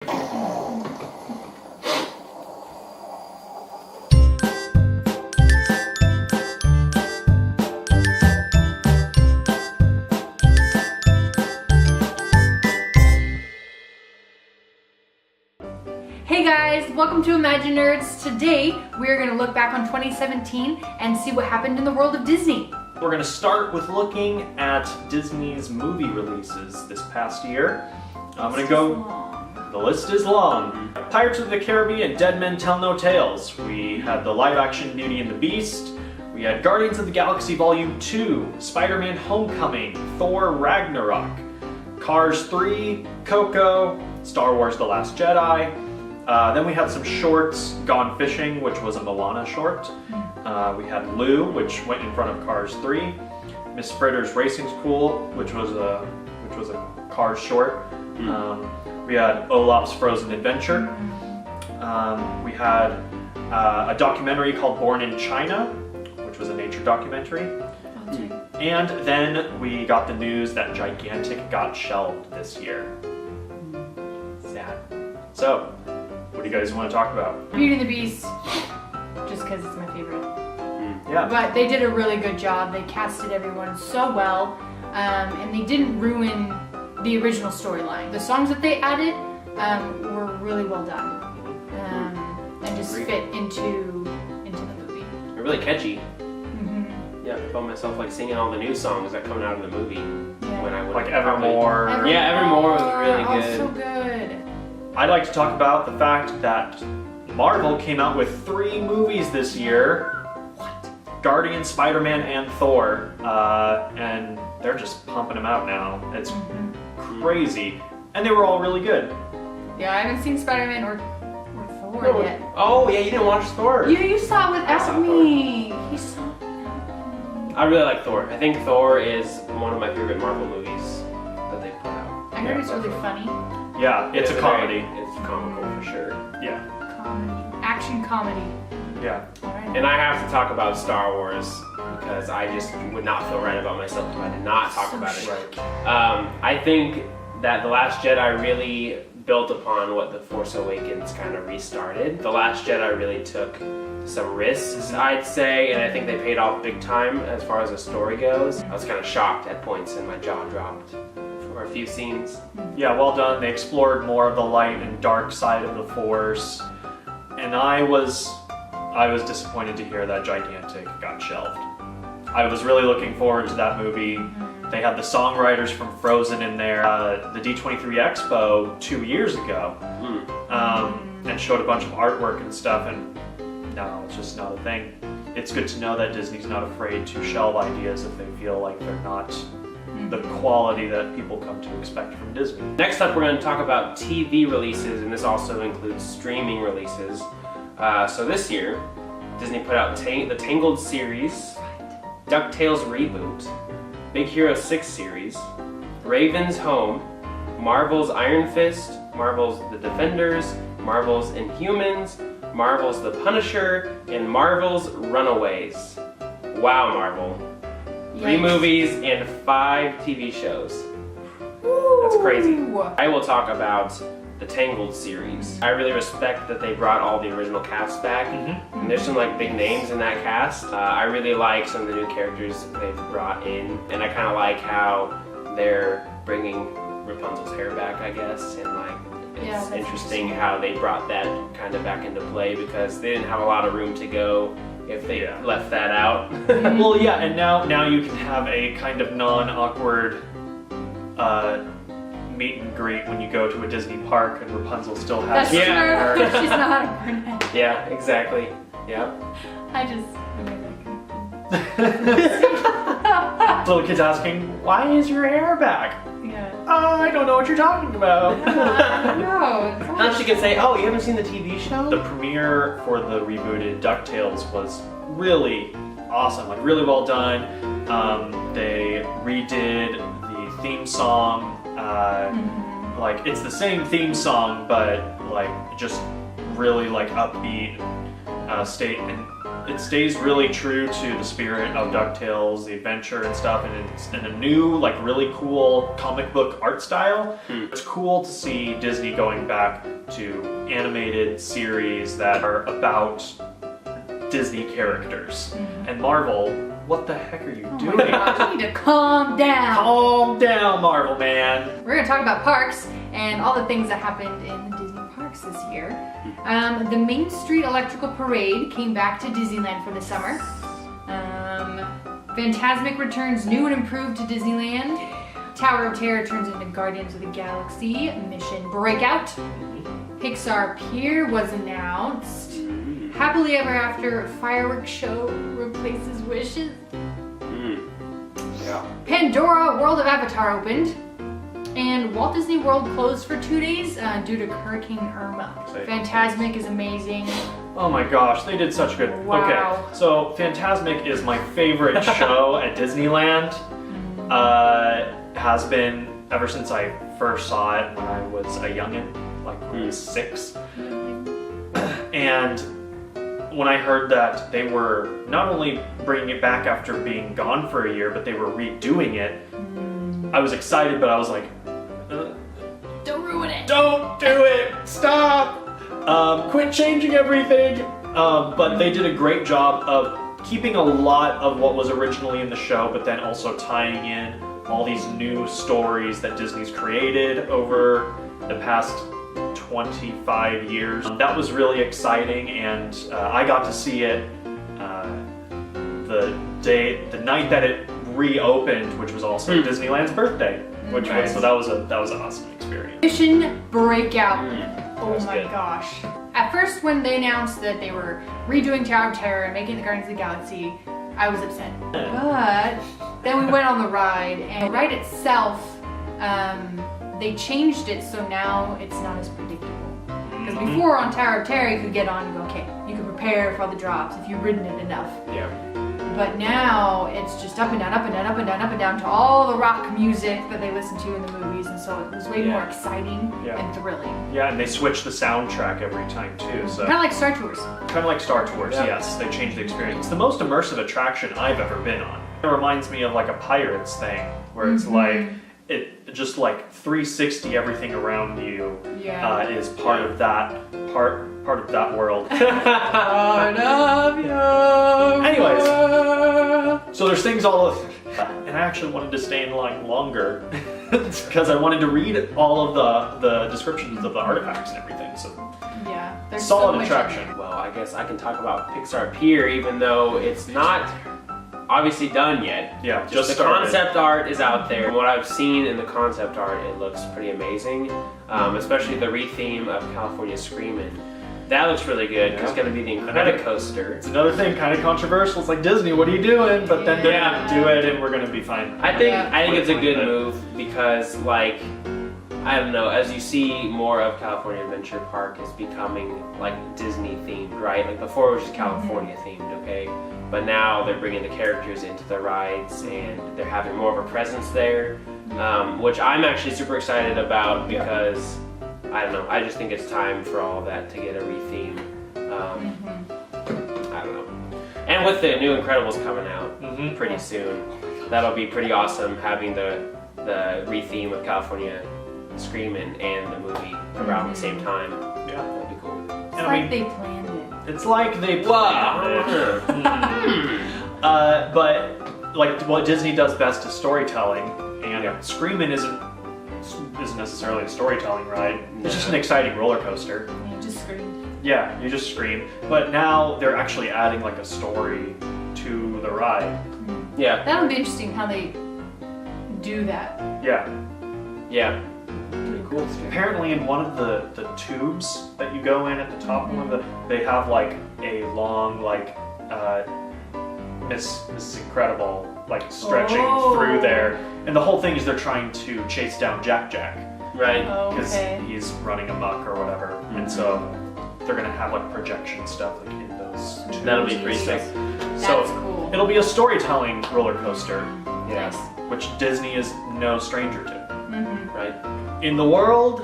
Hey guys, welcome to Imaginerds. Today we're going to look back on 2017 and see what happened in the world of Disney. We're going to start with looking at Disney's movie releases this past year. I'm going to go, the list is long. Pirates of the Caribbean, Dead Men Tell No Tales. We had the live action Beauty and the Beast. We had Guardians of the Galaxy Volume 2, Spider-Man Homecoming, Thor Ragnarok, Cars 3, Coco, Star Wars The Last Jedi. Then we had some shorts, Gone Fishing, which was a Moana short. We had Lou, which went in front of Cars 3. Miss Fritter's Racing School, which was a Cars short. We had Olaf's Frozen Adventure. We had a documentary called Born in China, which was a nature documentary. And then we got the news that Gigantic got shelved this year. Sad. So, what do you guys want to talk about? Beauty and the Beast, just because it's my favorite. Yeah. But they did a really good job. They casted everyone so well, and they didn't ruin the original storyline. The songs that they added were really well done, and just fit into the movie. They're really catchy. Yeah, I found myself like singing all the new songs that come out of the movie when I would like Evermore. Yeah, Evermore was really good. Oh, so good. I'd like to talk about the fact that Marvel came out with 3 movies this year. What? Guardians, Spider-Man, and Thor. And they're just pumping them out now. It's crazy. And they were all really good. Yeah, I haven't seen Spider-Man or Thor yet. Oh, yeah, you didn't watch Thor. You saw it without me. You saw it. I really like Thor. I think Thor is one of my favorite Marvel movies that they put out. I heard it's really funny. Yeah, it's a comedy. It's comical for sure. Yeah. Comedy. Action comedy. Yeah. Alright. And I have to talk about Star Wars because I just would not feel right about myself if I did not talk about it. I think that The Last Jedi really built upon what The Force Awakens kind of restarted. The Last Jedi really took some risks, I'd say, and I think they paid off big time as far as the story goes. I was kind of shocked at points and my jaw dropped for a few scenes. Yeah, well done. They explored more of the light and dark side of the Force. And I was disappointed to hear that Gigantic got shelved. I was really looking forward to that movie. They had the songwriters from Frozen in there, the D23 Expo 2 years ago, and showed a bunch of artwork and stuff, and no, it's just not a thing. It's good to know that Disney's not afraid to shelve ideas if they feel like they're not the quality that people come to expect from Disney. Next up, we're going to talk about TV releases, and this also includes streaming releases. So this year, Disney put out the Tangled series, DuckTales reboot, Big Hero 6 series, Raven's Home, Marvel's Iron Fist, Marvel's The Defenders, Marvel's Inhumans, Marvel's The Punisher, and Marvel's Runaways. Wow, Marvel. 3 movies and 5 TV shows. That's crazy. I will talk about the Tangled series. I really respect that they brought all the original cast back. And there's some like big names in that cast. I really like some of the new characters they've brought in. And I kind of like how they're bringing Rapunzel's hair back, I guess. And like, it's interesting how they brought that kind of back into play because they didn't have a lot of room to go if they left that out. Well, yeah, and now you can have a kind of non-awkward meet and greet when you go to a Disney park and Rapunzel still has That's her true. hair. She's not a brunette. Yeah, exactly. Yeah. I just really like Little kids asking, why is your hair back? Yeah. I don't know what you're talking about. No. Now she can say, oh, you haven't seen the TV show? The premiere for the rebooted DuckTales was really awesome, like really well done. They redid the theme song. Like it's the same theme song, but like just really like upbeat. it stays really true to the spirit of DuckTales, the adventure and stuff, and it's in a new, like, really cool comic book art style. It's cool to see Disney going back to animated series that are about Disney characters. And Marvel, what the heck are you doing? My gosh, you need to calm down. Calm down, Marvel man. We're going to talk about parks and all the things that happened in the Disney parks this year. The Main Street Electrical Parade came back to Disneyland for the summer. Fantasmic returns new and improved to Disneyland. Tower of Terror turns into Guardians of the Galaxy Mission Breakout. Pixar Pier was announced. Happily Ever After fireworks show replaces Wishes. Yeah. Pandora World of Avatar opened. And Walt Disney World closed for 2 days due to Hurricane Irma. Fantasmic is amazing. Oh my gosh, they did such good. Wow. Okay, so Fantasmic is my favorite show at Disneyland. Has been ever since I first saw it when I was a youngin', like when I was 6. And when I heard that they were not only bringing it back after being gone for a year, but they were redoing it, I was excited, but I was like, Don't ruin it. don't do it! Stop! Quit changing everything! But they did a great job of keeping a lot of what was originally in the show, but then also tying in all these new stories that Disney's created over the past 25 years. That was really exciting, and I got to see it the night that it reopened, which was also Disneyland's birthday, so that was an awesome experience. Mission Breakout. Oh was my good. gosh. At first, when they announced that they were redoing Tower of Terror and making the Guardians of the Galaxy, I was upset. But then we went on the ride, and the ride itself, they changed it so now it's not as predictable. Because before on Tower of Terror, you could get on and go, okay, you could prepare for all the drops if you've ridden it enough. Yeah. But now it's just up and down, up and down, up and down, up and down to all the rock music that they listen to in the movies, and so it was way more exciting and thrilling. Yeah, and they switch the soundtrack every time too, so Kind of like Star Tours. kind of like Star Tours, yes, they changed the experience. It's the most immersive attraction I've ever been on. It reminds me of like a Pirates thing, where it's like, it just like 360 everything around you is part of that world. Part of your Anyways, world. so there's things all of, and I actually wanted to stay in line longer because I wanted to read all of the descriptions of the artifacts and everything. So Yeah, there's solid so much attraction. Well, I guess I can talk about Pixar Pier, even though it's not obviously done yet. Yeah, Just just the started. concept art is out there. From what I've seen in the concept art, it looks pretty amazing. Especially the re-theme of California Screamin'. That looks really good because it's going to be the Incredicoaster. It's another thing, kind of controversial. It's like, Disney, what are you doing? But then they're gonna do it, and we're gonna be fine. I think it's a good move because, like, I don't know, as you see more of California Adventure Park is becoming like Disney themed, right? Like before it was just California themed, okay? But now they're bringing the characters into the rides and they're having more of a presence there, which I'm actually super excited about because, I don't know, I just think it's time for all of that to get a re-theme. I don't know. And with the new Incredibles coming out pretty soon, that'll be pretty awesome having the re-theme of California Screamin' and the movie around the same time. Yeah, That'd be cool. It's And I like mean, they planned it. it's like they planned it. But like what Disney does best is storytelling, and Screamin' isn't necessarily a storytelling ride. It's just an exciting roller coaster. You just screamed. Yeah, you just scream. But now they're actually adding like a story to the ride. Yeah, That would be interesting how they do that. Yeah. yeah. Pretty cool. Apparently in one of the tubes that you go in at the top, they have like a long like Miss Incredible like stretching through there, and the whole thing is they're trying to chase down Jack Right. because Okay. he's running amok or whatever, and so they're gonna have like projection stuff like in those tubes. That'll be pretty sick. That's So cool. it'll be a storytelling roller coaster, Yeah. Nice. which Disney is no stranger to. Right. In the world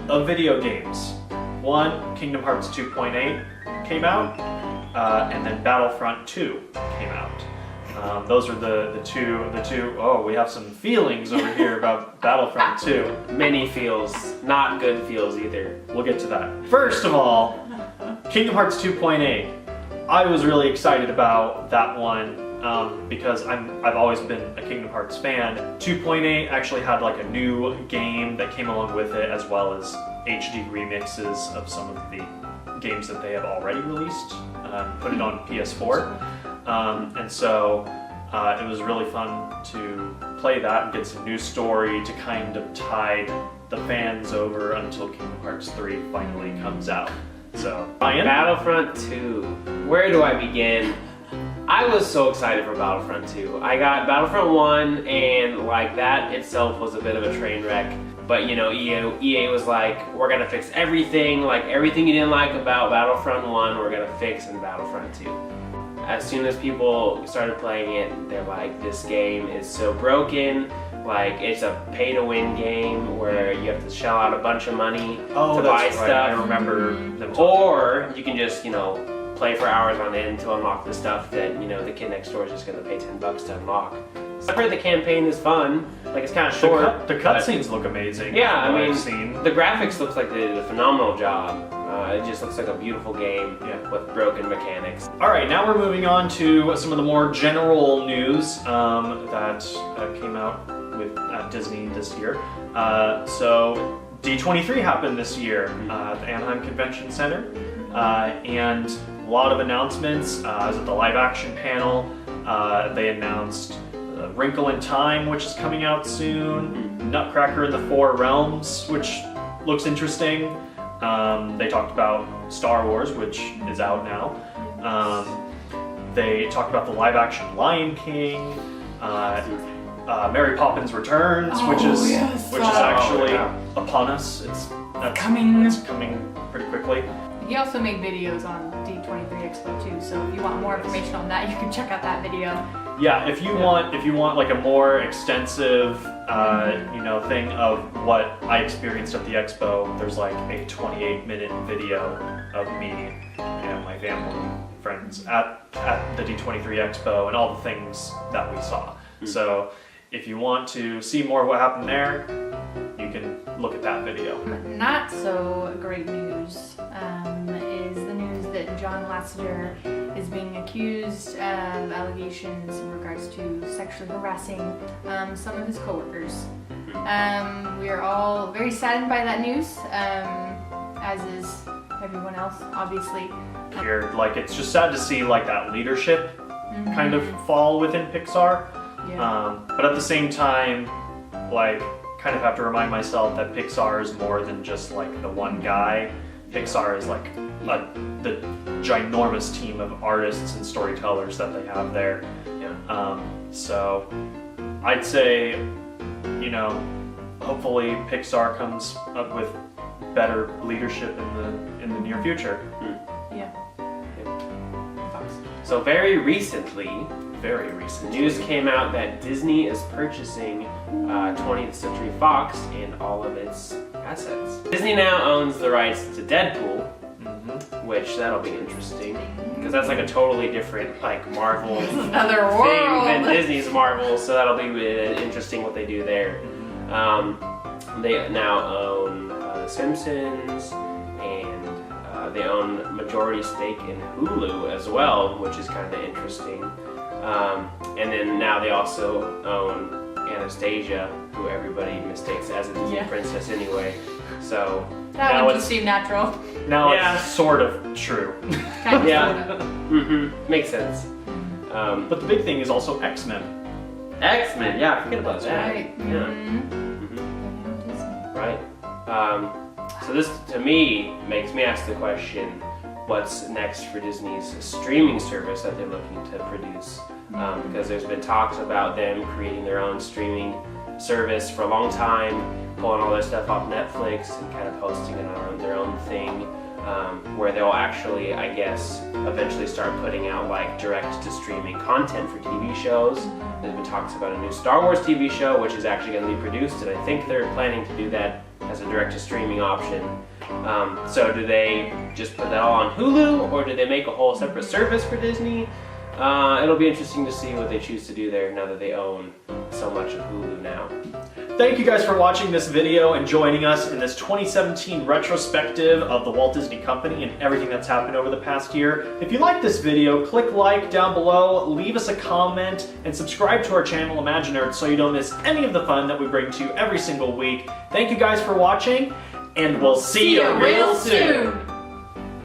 of video games, Kingdom Hearts 2.8 came out, and then Battlefront 2 came out. Those are the two. Oh, we have some feelings over here about Battlefront 2. Many feels, not good feels either. We'll get to that. First of all, Kingdom Hearts 2.8. I was really excited about that one because I've always been a Kingdom Hearts fan. 2.8 actually had like a new game that came along with it, as well as HD remixes of some of the games that they have already released. Put it on PS4. And so it was really fun to play that and get some new story to kind of tide the fans over until Kingdom Hearts 3 finally comes out. So, Ryan? Battlefront 2. Where do I begin? I was so excited for Battlefront 2. I got Battlefront 1, and like that itself was a bit of a train wreck. But you know, EA was like, we're gonna fix everything, like everything you didn't like about Battlefront 1, we're gonna fix in Battlefront 2. As soon as people started playing it, they're like, this game is so broken. Like, it's a pay-to-win game where you have to shell out a bunch of money to buy stuff. I remember them talking. Or you can just, you know, play for hours on end to unlock the stuff that, you know, the kid next door is just going to pay $10 to unlock. So I've heard the campaign is fun. Like, it's kind of short. The cutscenes look amazing. Yeah, I mean, I've seen. The graphics looks like they did a phenomenal job. It just looks like a beautiful game with broken mechanics. All right, now we're moving on to some of the more general news that came out with Disney this year. So D23 happened this year at the Anaheim Convention Center, and a lot of announcements. I was at the live action panel. They announced Wrinkle in Time, which is coming out soon, Nutcracker in the Four Realms, which looks interesting. They talked about Star Wars, which is out now. They talked about the live action Lion King. Mary Poppins Returns, which is actually upon us. It's coming pretty quickly. He also made videos on D23 Expo too, so if you want more information on that, you can check out that video. Yeah, if you want like a more extensive thing of what I experienced at the expo, there's like a 28-minute video of me and my family, friends at the D23 Expo and all the things that we saw. So if you want to see more of what happened there, you can look at that video. Not so great news is the news that John Lasseter is being accused of allegations in regards to sexually harassing some of his coworkers. We are all very saddened by that news, as is everyone else, obviously. Here, like, it's just sad to see like that leadership kind of fall within Pixar. Yeah. But at the same time, like, kind of have to remind myself that Pixar is more than just like the one guy. Pixar is like the ginormous team of artists and storytellers that they have there. So I'd say, hopefully Pixar comes up with better leadership in the near future. Yeah. So very recently, news came out that Disney is purchasing 20th Century Fox and all of its assets. Disney now owns the rights to Deadpool, which that'll be interesting because that's like a totally different like Marvel Another thing world than Disney's Marvel, so that'll be interesting what they do there. They now own The Simpsons, and they own majority stake in Hulu as well, which is kind of interesting. And then now they also own Anastasia, who everybody mistakes as a Disney princess anyway. So that now would just seem natural. Now it's sort of true. Kind of, makes sense. But the big thing is also X-Men. X-Men, yeah, forget about that. Right. Right. So this, to me, makes me ask the question, what's next for Disney's streaming service that they're looking to produce? Because there's been talks about them creating their own streaming service for a long time, pulling all their stuff off Netflix and kind of hosting it on their own thing, where they'll actually, I guess, eventually start putting out like direct-to-streaming content for TV shows. There's been talks about a new Star Wars TV show, which is actually going to be produced, and I think they're planning to do that as a direct-to-streaming option. So do they just put that all on Hulu, or do they make a whole separate service for Disney? It'll be interesting to see what they choose to do there now that they own so much of Hulu now. Thank you guys for watching this video and joining us in this 2017 retrospective of the Walt Disney Company and everything that's happened over the past year. If you like this video, click like down below, leave us a comment, and subscribe to our channel Imaginerds so you don't miss any of the fun that we bring to you every single week. Thank you guys for watching, and we'll see you real soon!